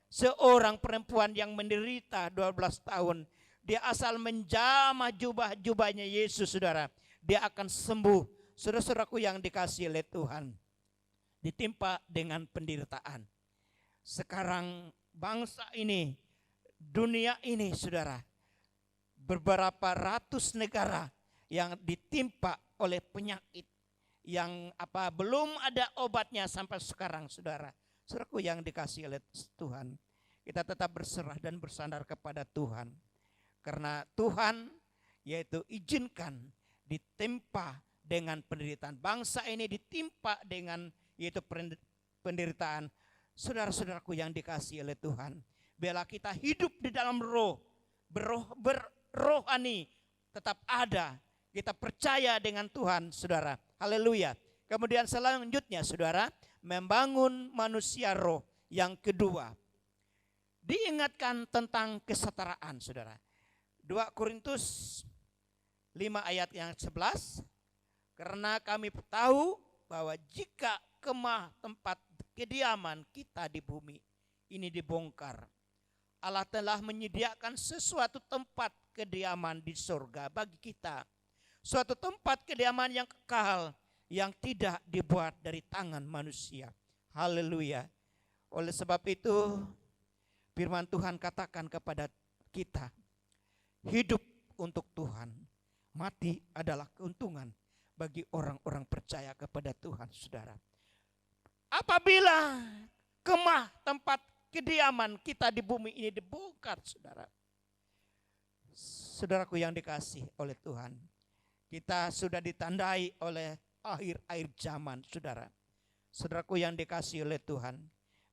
seorang perempuan yang menderita 12 tahun. Dia asal menjamah jubahnya Yesus, saudara, dia akan sembuh. Saudara-saudaraku yang dikasihi oleh Tuhan, ditimpa dengan penderitaan. Sekarang bangsa ini, dunia ini, saudara, beberapa ratus negara yang ditimpa oleh penyakit yang belum ada obatnya sampai sekarang, saudara. Saudaraku yang dikasihi oleh Tuhan, kita tetap berserah dan bersandar kepada Tuhan. Karena Tuhan yaitu izinkan ditimpa dengan penderitaan. Bangsa ini ditimpa dengan yaitu penderitaan. Saudara-saudaraku yang dikasihi oleh Tuhan, biarlah kita hidup di dalam berrohani tetap ada. Kita percaya dengan Tuhan, saudara. Haleluya. Kemudian selanjutnya, saudara, membangun manusia roh. Yang kedua, diingatkan tentang kesetaraan, saudara. 2 Korintus 5 ayat yang 11. Karena kami tahu bahwa jika kemah tempat kediaman kita di bumi ini dibongkar, Allah telah menyediakan sesuatu tempat kediaman di surga bagi kita. Suatu tempat kediaman yang kekal, yang tidak dibuat dari tangan manusia. Haleluya. Oleh sebab itu firman Tuhan katakan kepada kita, hidup untuk Tuhan, mati adalah keuntungan bagi orang-orang percaya kepada Tuhan, saudara. Apabila kemah tempat kediaman kita di bumi ini dibongkar, saudara. Saudaraku yang dikasih oleh Tuhan, kita sudah ditandai oleh akhir zaman, saudara. Saudaraku yang dikasih oleh Tuhan,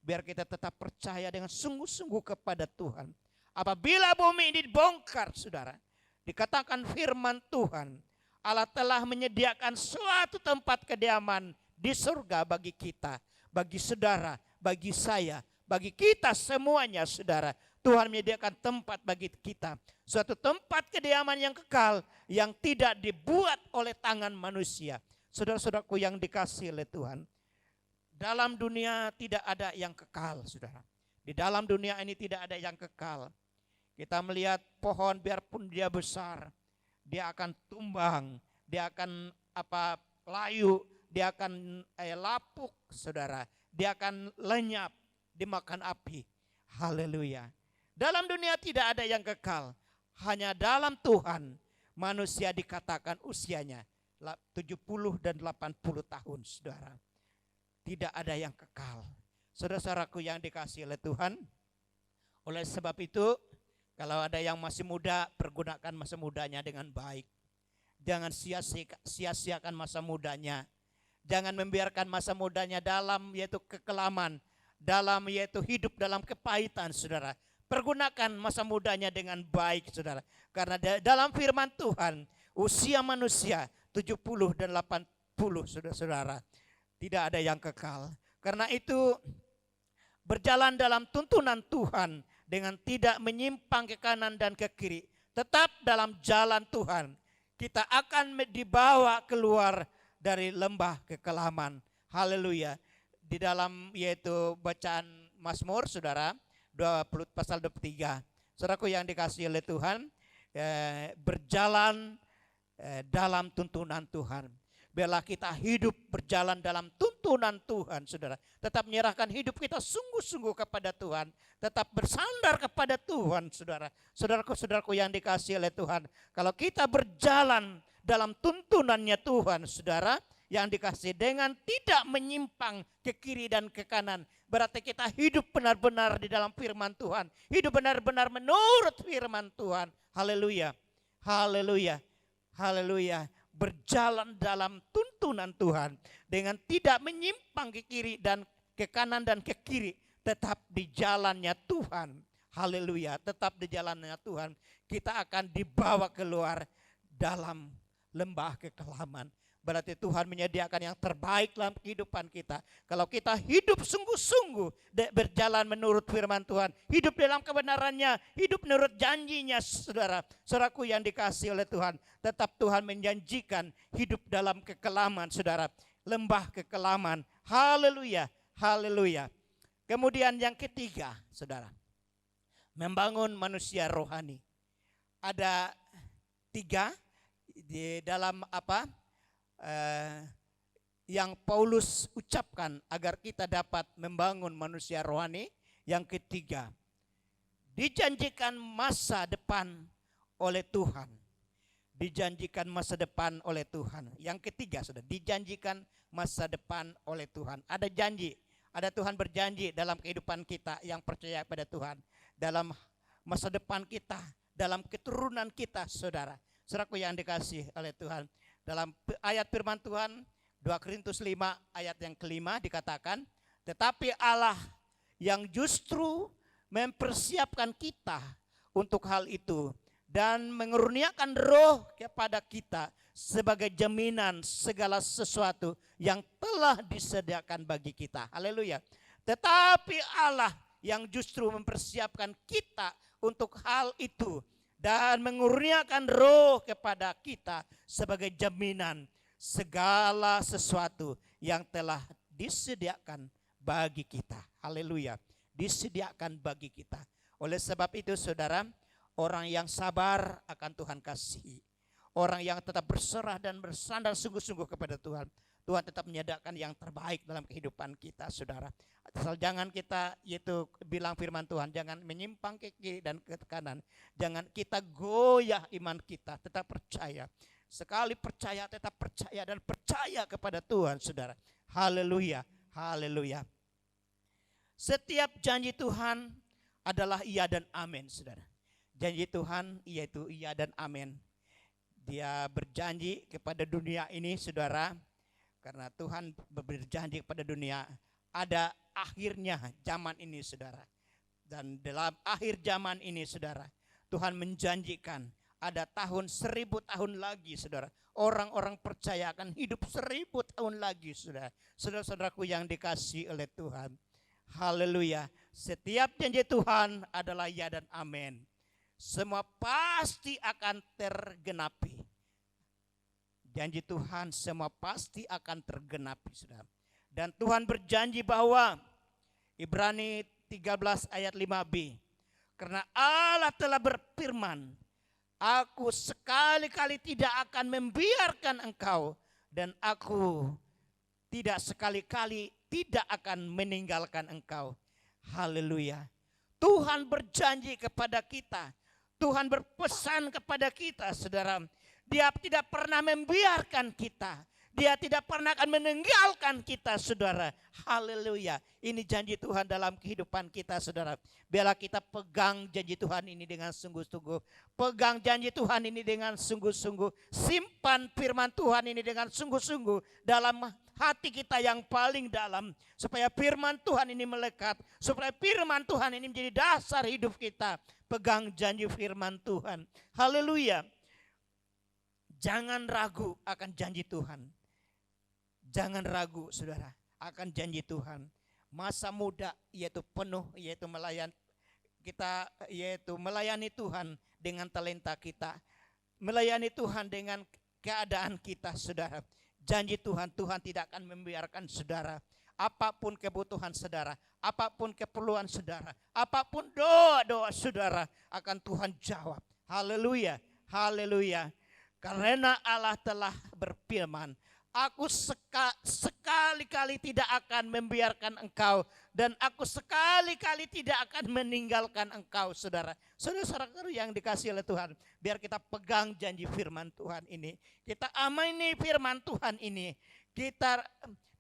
biar kita tetap percaya dengan sungguh-sungguh kepada Tuhan. Apabila bumi ini dibongkar, saudara, dikatakan firman Tuhan, Allah telah menyediakan suatu tempat kediaman di surga bagi kita, bagi saudara, bagi saya, bagi kita semuanya, saudara. Tuhan menyediakan tempat bagi kita, suatu tempat kediaman yang kekal, yang tidak dibuat oleh tangan manusia. Saudara-saudaraku yang dikasihi oleh Tuhan, dalam dunia tidak ada yang kekal, saudara. Di dalam dunia ini tidak ada yang kekal. Kita melihat pohon biarpun dia besar, dia akan tumbang, dia akan layu, dia akan lapuk, saudara. Dia akan lenyap dimakan api. Haleluya. Dalam dunia tidak ada yang kekal. Hanya dalam Tuhan manusia dikatakan usianya 70 dan 80 tahun, saudara. Tidak ada yang kekal. Saudara-saudaraku yang dikasihi oleh Tuhan, oleh sebab itu, kalau ada yang masih muda, pergunakan masa mudanya dengan baik. Jangan sia-siakan masa mudanya. Jangan membiarkan masa mudanya dalam yaitu kekelaman, dalam yaitu hidup dalam kepahitan, saudara. Pergunakan masa mudanya dengan baik, saudara. Karena dalam firman Tuhan, usia manusia 70 dan 80, saudara-saudara. Tidak ada yang kekal. Karena itu berjalan dalam tuntunan Tuhan dengan tidak menyimpang ke kanan dan ke kiri. Tetap dalam jalan Tuhan. Kita akan dibawa keluar dari lembah kekelaman. Haleluya. Di dalam yaitu bacaan Mazmur, saudara, pasal 23. Saudaraku yang dikasihi oleh Tuhan, berjalan dalam tuntunan Tuhan. Biarlah kita hidup berjalan dalam tuntunan Tuhan, saudara. Tetap menyerahkan hidup kita sungguh-sungguh kepada Tuhan. Tetap bersandar kepada Tuhan, saudara. Saudaraku-saudaraku yang dikasihi oleh Tuhan. Kalau kita berjalan dalam tuntunannya Tuhan, saudara, yang dikasihi dengan tidak menyimpang ke kiri dan ke kanan. Berarti kita hidup benar-benar di dalam firman Tuhan. Hidup benar-benar menurut firman Tuhan. Haleluya. Haleluya. Haleluya. Berjalan dalam tuntunan tuntunan Tuhan, dengan tidak menyimpang ke kiri dan ke kanan dan ke kiri, tetap di jalannya Tuhan. Haleluya, tetap di jalannya Tuhan, kita akan dibawa keluar dalam lembah kekelaman. Berarti Tuhan menyediakan yang terbaik dalam kehidupan kita. Kalau kita hidup sungguh-sungguh berjalan menurut firman Tuhan, hidup dalam kebenarannya, hidup menurut janjinya, saudara. Saudaraku yang dikasihi oleh Tuhan, tetap Tuhan menjanjikan hidup dalam kekelaman, saudara. Lembah kekelaman. Haleluya, haleluya. Kemudian yang ketiga, saudara, membangun manusia rohani. Ada 3 di dalam yang Paulus ucapkan agar kita dapat membangun manusia rohani. Yang ketiga, dijanjikan masa depan oleh Tuhan. Dijanjikan masa depan oleh Tuhan. Yang ketiga, sudah dijanjikan masa depan oleh Tuhan. Ada janji, ada Tuhan berjanji dalam kehidupan kita yang percaya pada Tuhan, dalam masa depan kita, dalam keturunan kita, saudara. Saudaraku yang dikasihi oleh Tuhan, dalam ayat firman Tuhan 2 Korintus 5 ayat yang kelima dikatakan, tetapi Allah yang justru mempersiapkan kita untuk hal itu dan mengurniakan roh kepada kita sebagai jaminan segala sesuatu yang telah disediakan bagi kita. Haleluya. Tetapi Allah yang justru mempersiapkan kita untuk hal itu dan mengurniakan roh kepada kita sebagai jaminan segala sesuatu yang telah disediakan bagi kita. Haleluya. Disediakan bagi kita. Oleh sebab itu saudara, orang yang sabar akan Tuhan kasihi. Orang yang tetap berserah dan bersandar sungguh-sungguh kepada Tuhan, Tuhan tetap menyediakan yang terbaik dalam kehidupan kita, saudara. Asal jangan kita bilang firman Tuhan, jangan menyimpang ke kiri dan ke kanan. Jangan kita goyah iman kita, tetap percaya. Sekali percaya, tetap percaya dan percaya kepada Tuhan, saudara. Haleluya, haleluya. Setiap janji Tuhan adalah iya dan amin, saudara. Janji Tuhan yaitu iya dan amin. Dia berjanji kepada dunia ini, saudara. Karena Tuhan berjanji kepada dunia, ada akhirnya zaman ini, saudara. Dan dalam akhir zaman ini, saudara, Tuhan menjanjikan ada tahun 1000 tahun lagi, saudara. Orang-orang percaya akan hidup 1000 tahun lagi, saudara. Saudara-saudaraku yang dikasihi oleh Tuhan. Haleluya. Setiap janji Tuhan adalah ya dan amin. Semua pasti akan tergenapi. Janji Tuhan semua pasti akan tergenapi, saudara. Dan Tuhan berjanji bahwa Ibrani 13 ayat 5b, karena Allah telah berfirman, aku sekali-kali tidak akan membiarkan engkau, dan aku tidak sekali-kali tidak akan meninggalkan engkau. Haleluya. Tuhan berjanji kepada kita. Tuhan berpesan kepada kita, saudara. Dia tidak pernah membiarkan kita. Dia tidak pernah akan meninggalkan kita, saudara. Haleluya. Ini janji Tuhan dalam kehidupan kita, saudara. Biarlah kita pegang janji Tuhan ini dengan sungguh-sungguh. Pegang janji Tuhan ini dengan sungguh-sungguh. Simpan firman Tuhan ini dengan sungguh-sungguh dalam hati kita yang paling dalam. Supaya firman Tuhan ini melekat. Supaya firman Tuhan ini menjadi dasar hidup kita. Pegang janji firman Tuhan. Haleluya. Jangan ragu akan janji Tuhan. Jangan ragu, saudara, akan janji Tuhan. Masa muda yaitu penuh, yaitu melayani Tuhan dengan talenta kita, melayani Tuhan dengan keadaan kita, saudara. Janji Tuhan, Tuhan tidak akan membiarkan saudara. Apapun kebutuhan saudara, apapun keperluan saudara, apapun doa-doa saudara akan Tuhan jawab. Haleluya, haleluya. Karena Allah telah berfirman, aku sekali-kali tidak akan membiarkan engkau, dan aku sekali-kali tidak akan meninggalkan engkau, saudara. Saudara-saudara yang dikasihi oleh Tuhan, biar kita pegang janji firman Tuhan ini. Kita amini firman Tuhan ini. Kita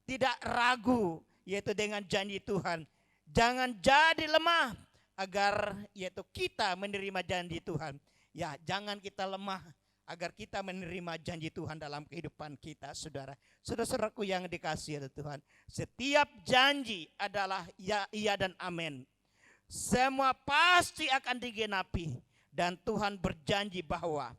tidak ragu yaitu dengan janji Tuhan. Jangan jadi lemah agar yaitu kita menerima janji Tuhan. Ya, jangan kita lemah agar kita menerima janji Tuhan dalam kehidupan kita, saudara. Saudara-saudaraku yang dikasihi oleh Tuhan, setiap janji adalah ya, iya dan amin. Semua pasti akan digenapi. Dan Tuhan berjanji bahwa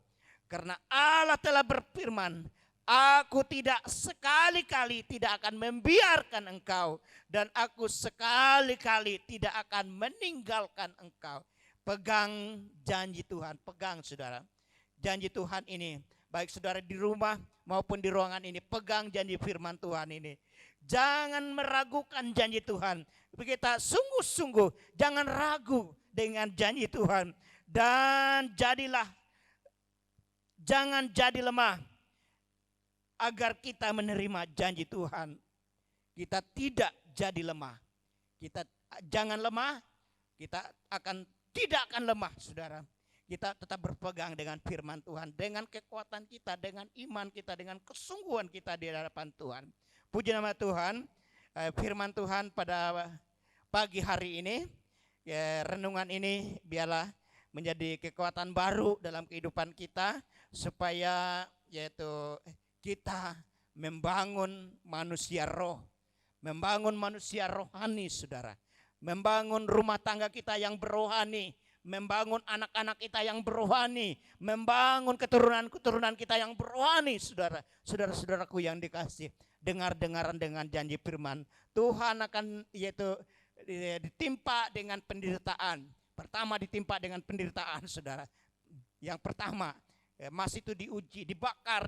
karena Allah telah berfirman, aku tidak sekali-kali tidak akan membiarkan engkau, dan aku sekali-kali tidak akan meninggalkan engkau. Pegang janji Tuhan, pegang saudara. Janji Tuhan ini, baik saudara di rumah maupun di ruangan ini, pegang janji firman Tuhan ini. Jangan meragukan janji Tuhan. Kita sungguh-sungguh jangan ragu dengan janji Tuhan. Dan jadilah, jangan jadi lemah, agar kita menerima janji Tuhan. Kita tidak jadi lemah. Kita jangan lemah, kita tidak akan lemah, saudara. Kita tetap berpegang dengan firman Tuhan, dengan kekuatan kita, dengan iman kita, dengan kesungguhan kita di hadapan Tuhan. Puji nama Tuhan. Firman Tuhan pada pagi hari ini, renungan ini biarlah menjadi kekuatan baru dalam kehidupan kita, supaya yaitu kita membangun manusia roh, membangun manusia rohani, saudara, membangun rumah tangga kita yang berohani, membangun anak-anak kita yang berohani, membangun keturunan-keturunan kita yang berohani, saudara. Saudara-saudaraku yang dikasih, dengar-dengaran dengan janji firman Tuhan akan yaitu ditimpa dengan penderitaan. Pertama ditimpa dengan penderitaan, saudara. Yang pertama, emas itu diuji, dibakar,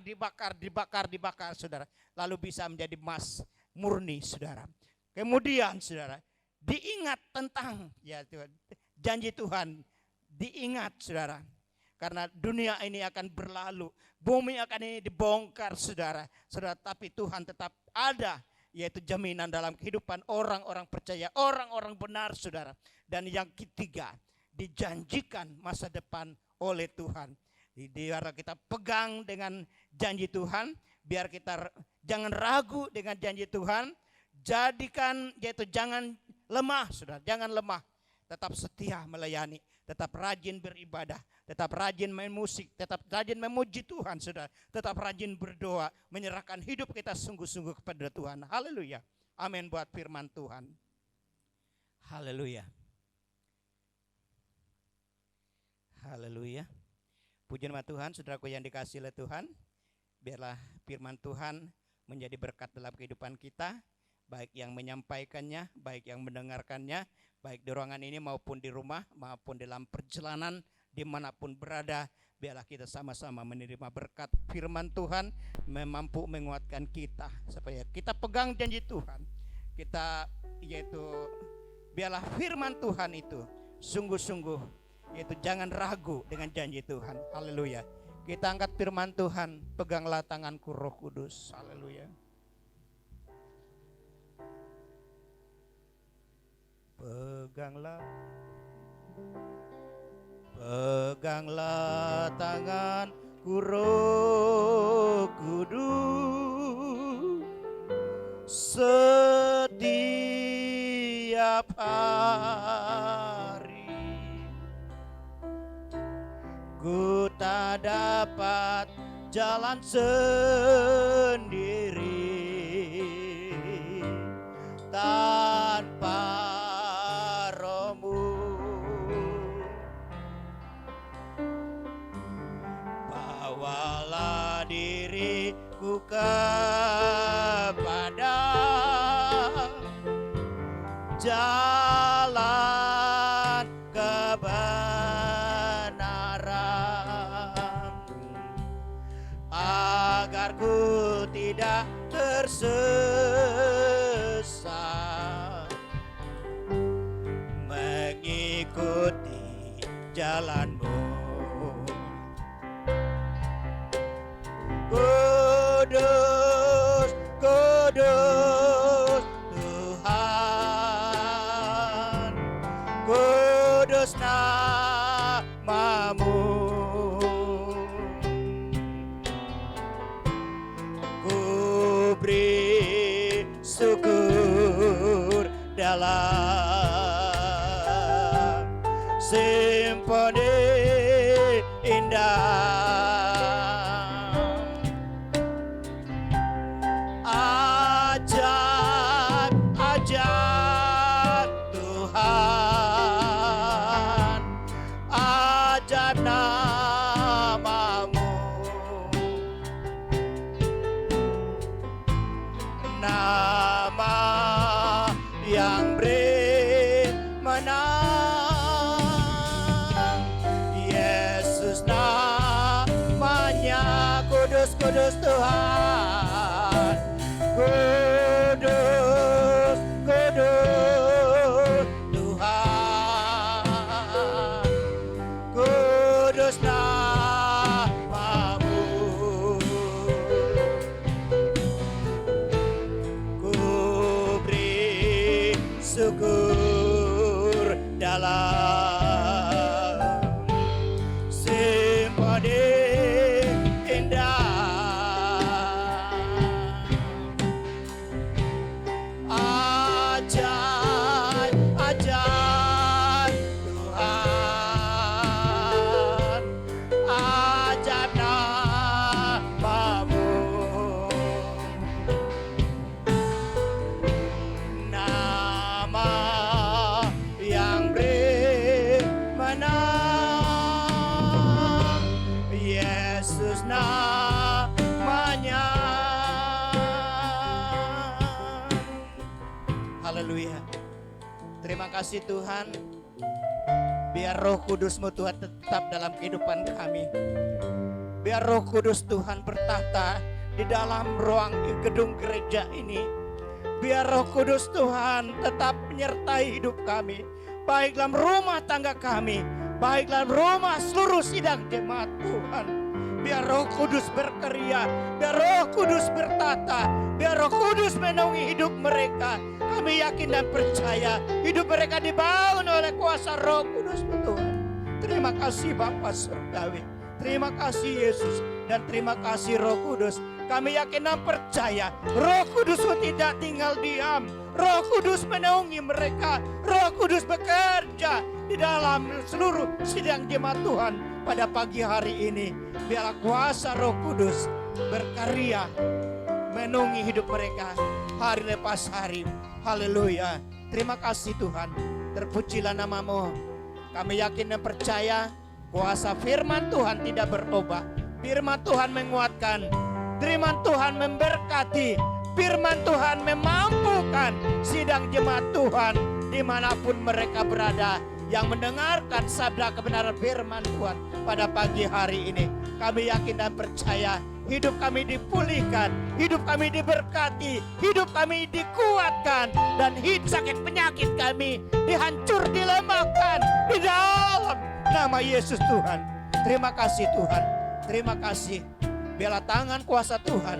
saudara. Lalu bisa menjadi emas murni, saudara. Kemudian, saudara, diingat tentang ya Tuhan, janji Tuhan, diingat, saudara. Karena dunia ini akan berlalu, bumi akan ini dibongkar, saudara. Saudara, tapi Tuhan tetap ada, yaitu jaminan dalam kehidupan orang-orang percaya, orang-orang benar, saudara. Dan yang ketiga, dijanjikan masa depan oleh Tuhan. Biar kita pegang dengan janji Tuhan, biar kita jangan ragu dengan janji Tuhan. Jadikan, yaitu jangan lemah, saudara, jangan lemah. Tetap setia melayani, tetap rajin beribadah, tetap rajin main musik, tetap rajin memuji Tuhan, saudara. Tetap rajin berdoa, menyerahkan hidup kita sungguh-sungguh kepada Tuhan. Haleluya. Amin buat firman Tuhan. Haleluya. Haleluya. Puji nama Tuhan, saudaraku yang dikasihi oleh Tuhan. Biarlah firman Tuhan menjadi berkat dalam kehidupan kita, baik yang menyampaikannya, baik yang mendengarkannya, baik di ruangan ini maupun di rumah, maupun dalam perjalanan dimanapun berada. Biarlah kita sama-sama menerima berkat firman Tuhan, mampu menguatkan kita supaya kita pegang janji Tuhan. Kita yaitu biarlah firman Tuhan itu sungguh-sungguh, yaitu jangan ragu dengan janji Tuhan. Haleluya. Kita angkat firman Tuhan, peganglah tanganku Roh Kudus. Haleluya. Peganglah tanganku Roh Kudus, setiap hari ku tak dapat jalan sendiri tanpa Roh-Mu. Bawalah diriku kepada jalan kebenaran, agar ku tidak tersesat mengikuti jalan-Mu. Kudus, kudus Tuhan, kudus nama-Mu. Ku beri syukur dalam simfoni indah Kudus Tuhan. Kudus, kudus Tuhan. Kudus namamu. Ku beri syukur dalam simpati indah. Ajaib, ajaib Tuhan, ajaib namamu. Nama yang beri menang, Yesus namanya. Haleluya. Terima kasih Tuhan. Biar Roh Kudus-Mu Tuhan tetap dalam kehidupan kami. Biar Roh Kudus Tuhan bertahta di dalam ruang gedung gereja ini. Biar Roh Kudus Tuhan tetap menyertai hidup kami, baik dalam rumah tangga kami, baik dalam rumah seluruh sidang jemaat Tuhan. Biar Roh Kudus berkarya, biar Roh Kudus bertata, biar Roh Kudus menaungi hidup mereka. Kami yakin dan percaya hidup mereka dibangun oleh kuasa Roh Kudus Tuhan. Terima kasih Bapa Surgawi, terima kasih Yesus, dan terima kasih Roh Kudus. Kami yakin dan percaya Roh Kudus tidak tinggal diam. Roh Kudus menaungi mereka. Roh Kudus bekerja di dalam seluruh sidang jemaat Tuhan pada pagi hari ini. Biarlah kuasa Roh Kudus berkarya menaungi hidup mereka hari lepas hari. Haleluya. Terima kasih Tuhan. Terpujilah nama-Mu. Kami yakin dan percaya kuasa firman Tuhan tidak berubah. Firman Tuhan menguatkan. Firman Tuhan memberkati. Firman Tuhan memampukan sidang jemaat Tuhan dimanapun mereka berada, yang mendengarkan sabda kebenaran firman Tuhan pada pagi hari ini. Kami yakin dan percaya hidup kami dipulihkan, hidup kami diberkati, hidup kami dikuatkan, dan sakit penyakit kami dihancur, dilemahkan di dalam nama Yesus Tuhan. Terima kasih Tuhan, terima kasih. Biarlah tangan kuasa Tuhan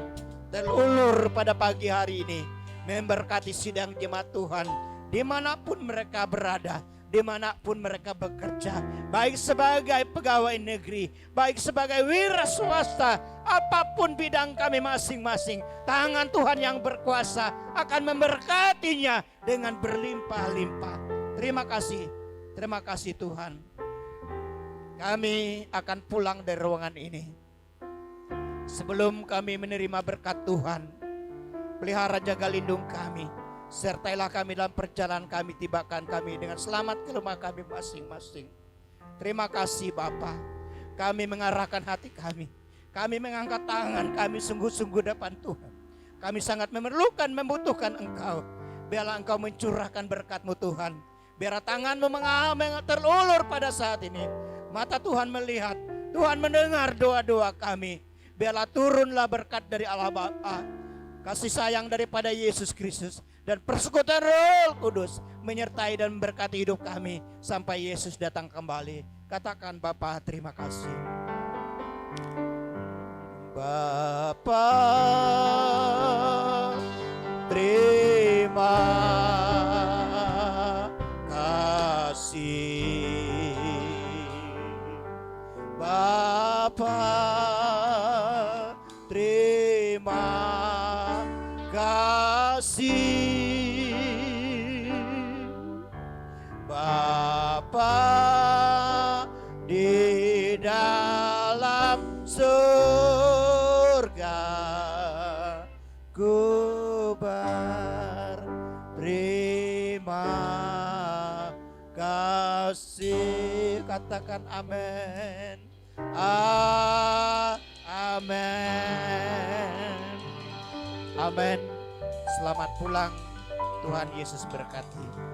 terulur pada pagi hari ini, memberkati sidang jemaat Tuhan dimanapun mereka berada, dimanapun mereka bekerja, baik sebagai pegawai negeri, baik sebagai wira swasta, apapun bidang kami masing-masing, tangan Tuhan yang berkuasa akan memberkatinya dengan berlimpah-limpah. Terima kasih Tuhan. Kami akan pulang dari ruangan ini. Sebelum kami menerima berkat Tuhan, pelihara jaga lindung kami, sertailah kami dalam perjalanan kami, tibakan kami dengan selamat ke rumah kami masing-masing. Terima kasih Bapa. Kami mengarahkan hati kami mengangkat tangan kami sungguh-sungguh depan Tuhan. Kami sangat memerlukan, membutuhkan Engkau. Biarlah Engkau mencurahkan berkat-Mu Tuhan. Biarlah tangan-Mu terulur pada saat ini. Mata Tuhan melihat, Tuhan mendengar doa-doa kami. Biarlah turunlah berkat dari Allah Bapa, kasih sayang daripada Yesus Kristus, dan persekutuan Roh Kudus menyertai dan memberkati hidup kami sampai Yesus datang kembali. Katakan Bapa, terima kasih. Bapa, terima kasih. Bapa, terima kasih. Bapa di dalam surga, ku berterima kasih. Katakan amin. Amin. Amin. Selamat pulang. Tuhan Yesus berkati.